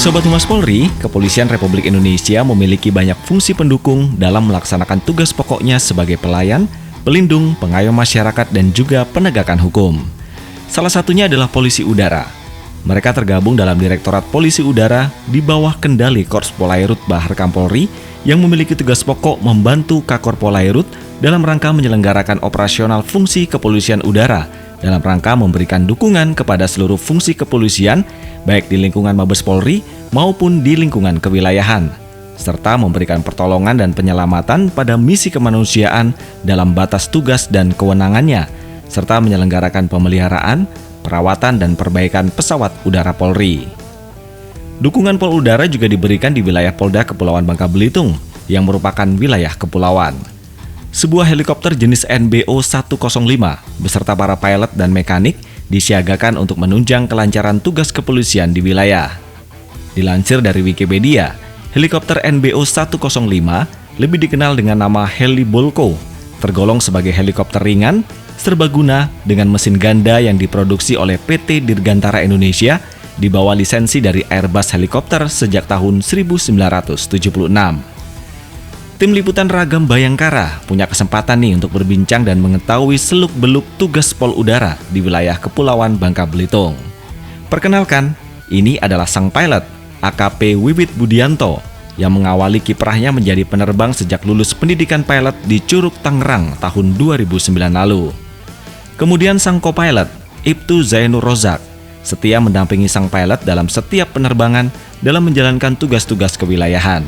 Sobat Humas Polri, Kepolisian Republik Indonesia memiliki banyak fungsi pendukung dalam melaksanakan tugas pokoknya sebagai pelayan, pelindung, pengayom masyarakat, dan juga penegakan hukum. Salah satunya adalah Polisi Udara. Mereka tergabung dalam Direktorat Polisi Udara di bawah kendali Korps Polairut Bahar Kampolri yang memiliki tugas pokok membantu Kakor Polairut dalam rangka menyelenggarakan operasional fungsi kepolisian udara dalam rangka memberikan dukungan kepada seluruh fungsi kepolisian baik di lingkungan Mabes Polri maupun di lingkungan kewilayahan, serta memberikan pertolongan dan penyelamatan pada misi kemanusiaan dalam batas tugas dan kewenangannya, serta menyelenggarakan pemeliharaan, perawatan, dan perbaikan pesawat udara Polri. Dukungan Pol Udara juga diberikan di wilayah Polda Kepulauan Bangka Belitung yang merupakan wilayah kepulauan. Sebuah helikopter jenis NBO 105 beserta para pilot dan mekanik disiagakan untuk menunjang kelancaran tugas kepolisian di wilayah. Dilansir dari Wikipedia, helikopter NBO 105 lebih dikenal dengan nama Heli Bolko, tergolong sebagai helikopter ringan, serbaguna dengan mesin ganda yang diproduksi oleh PT Dirgantara Indonesia di bawah lisensi dari Airbus Helikopter sejak tahun 1976. Tim Liputan Ragam Bayangkara punya kesempatan nih untuk berbincang dan mengetahui seluk-beluk tugas Pol Udara di wilayah Kepulauan Bangka Belitung. Perkenalkan, ini adalah sang pilot, AKP Wiwit Budianto, yang mengawali kiprahnya menjadi penerbang sejak lulus pendidikan pilot di Curug Tangerang tahun 2009 lalu. Kemudian sang co-pilot, Ibtu Zainur Rozak, setia mendampingi sang pilot dalam setiap penerbangan dalam menjalankan tugas-tugas kewilayahan.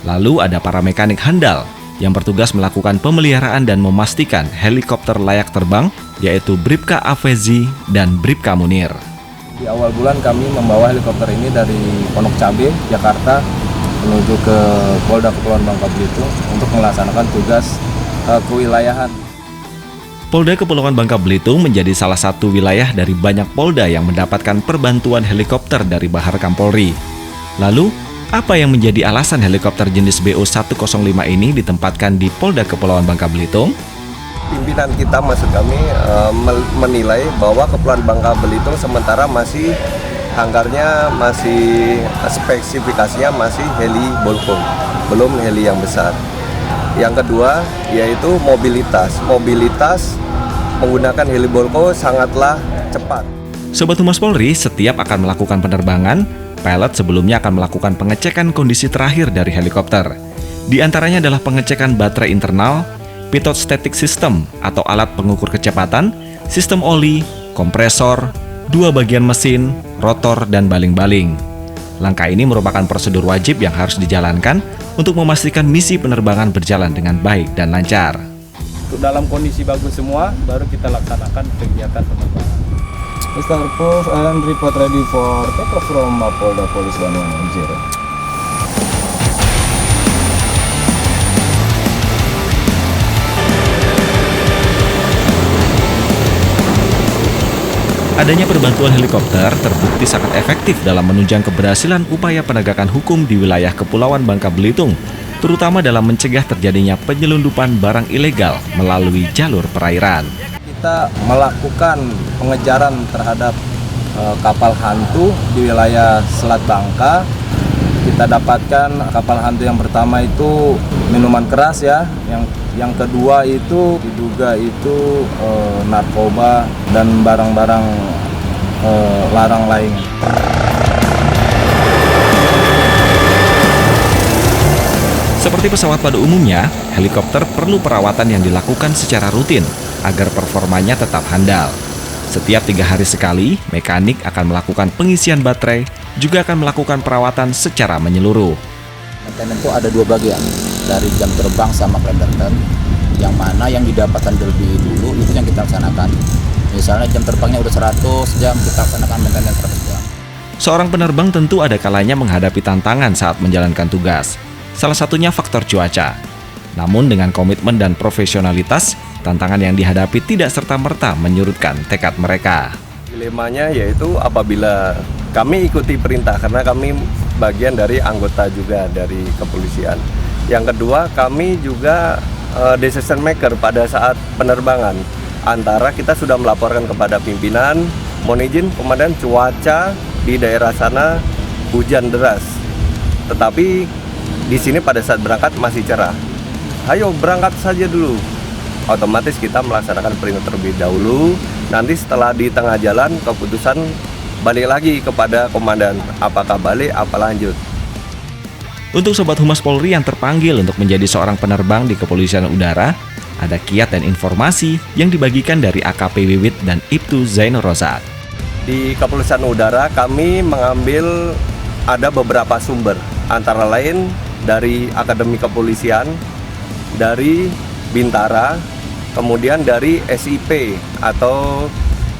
Lalu ada para mekanik handal yang bertugas melakukan pemeliharaan dan memastikan helikopter layak terbang, yaitu Bribka Afezi dan Bribka Munir. Di awal bulan kami membawa helikopter ini dari Pondok Cabe, Jakarta, menuju ke Polda Kepulauan Bangka Belitung untuk melaksanakan tugas kewilayahan. Polda Kepulauan Bangka Belitung menjadi salah satu wilayah dari banyak polda yang mendapatkan perbantuan helikopter dari Bahar Kampolri. Lalu, apa yang menjadi alasan helikopter jenis BO-105 ini ditempatkan di Polda Kepulauan Bangka Belitung? Pimpinan kita, maksud kami, menilai bahwa Kepulauan Bangka Belitung sementara masih hanggarnya, masih spesifikasinya masih heli Bolko, belum heli yang besar. Yang kedua yaitu mobilitas menggunakan heli Bolko sangatlah cepat. Sobat Humas Polri, setiap akan melakukan penerbangan, pilot sebelumnya akan melakukan pengecekan kondisi terakhir dari helikopter. Di antaranya adalah pengecekan baterai internal, pitot static system atau alat pengukur kecepatan, sistem oli, kompresor, dua bagian mesin, rotor, dan baling-baling. Langkah ini merupakan prosedur wajib yang harus dijalankan untuk memastikan misi penerbangan berjalan dengan baik dan lancar. Dalam kondisi bagus semua, baru kita laksanakan kegiatan penerbangan. Mr. Puff and report ready for takeoff from Mapolda Police 1110. Adanya perbantuan helikopter terbukti sangat efektif dalam menunjang keberhasilan upaya penegakan hukum di wilayah Kepulauan Bangka Belitung, terutama dalam mencegah terjadinya penyelundupan barang ilegal melalui jalur perairan. Kita melakukan pengejaran terhadap kapal hantu di wilayah Selat Bangka. Kita dapatkan kapal hantu yang pertama itu minuman keras ya, yang kedua itu diduga itu narkoba dan barang-barang larang lain. Seperti pesawat pada umumnya, helikopter perlu perawatan yang dilakukan secara rutin agar performanya tetap handal. Setiap 3 hari sekali, mekanik akan melakukan pengisian baterai, juga akan melakukan perawatan secara menyeluruh. Maintenance itu ada 2 bagian, dari jam terbang sama maintenance. Yang mana yang didapatkan terlebih dulu itu yang kita laksanakan. Misalnya jam terbangnya udah 100 jam, kita laksanakan maintenance 100 jam. Seorang penerbang tentu ada kalanya menghadapi tantangan saat menjalankan tugas. Salah satunya faktor cuaca. Namun dengan komitmen dan profesionalitas, tantangan yang dihadapi tidak serta-merta menyurutkan tekad mereka. Dilemanya yaitu apabila kami ikuti perintah, karena kami bagian dari anggota juga dari kepolisian. Yang kedua, kami juga decision maker pada saat penerbangan. Antara kita sudah melaporkan kepada pimpinan, mohon izin komandan, cuaca di daerah sana hujan deras. Tetapi di sini pada saat berangkat masih cerah. Ayo berangkat saja dulu. Otomatis kita melaksanakan peringatan terlebih dahulu. Nanti setelah di tengah jalan keputusan balik lagi kepada komandan. Apakah balik, apa lanjut. Untuk Sobat Humas Polri yang terpanggil untuk menjadi seorang penerbang di Kepolisian Udara, ada kiat dan informasi yang dibagikan dari AKP Wiwit dan Ibtu Zainur Rozak. Di Kepolisian Udara kami mengambil ada beberapa sumber, antara lain dari Akademi Kepolisian, dari Bintara, kemudian dari SIP atau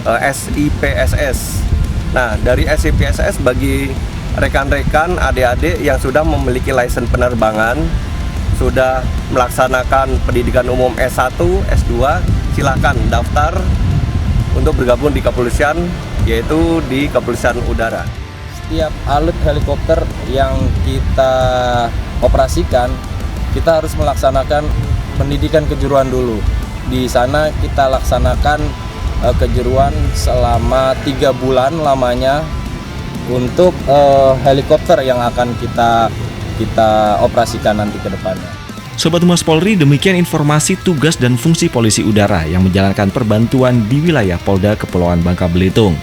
SIPSS. Nah, dari SIPSS bagi rekan-rekan adik-adik yang sudah memiliki lisensi penerbangan, sudah melaksanakan pendidikan umum S1, S2, silakan daftar untuk bergabung di kepolisian, yaitu di Kepolisian Udara. Setiap alut helikopter yang kita operasikan, kita harus melaksanakan pendidikan kejuruan dulu. Di sana kita laksanakan kejuruan selama 3 bulan lamanya untuk helikopter yang akan kita operasikan nanti ke depannya. Sobat Humas Polri, demikian informasi tugas dan fungsi polisi udara yang menjalankan perbantuan di wilayah Polda Kepulauan Bangka Belitung.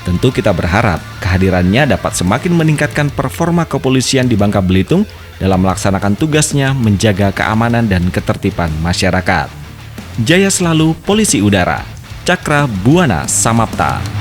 Tentu kita berharap kehadirannya dapat semakin meningkatkan performa kepolisian di Bangka Belitung dalam melaksanakan tugasnya menjaga keamanan dan ketertiban masyarakat. Jaya selalu Polisi Udara. Cakra Buana Samapta.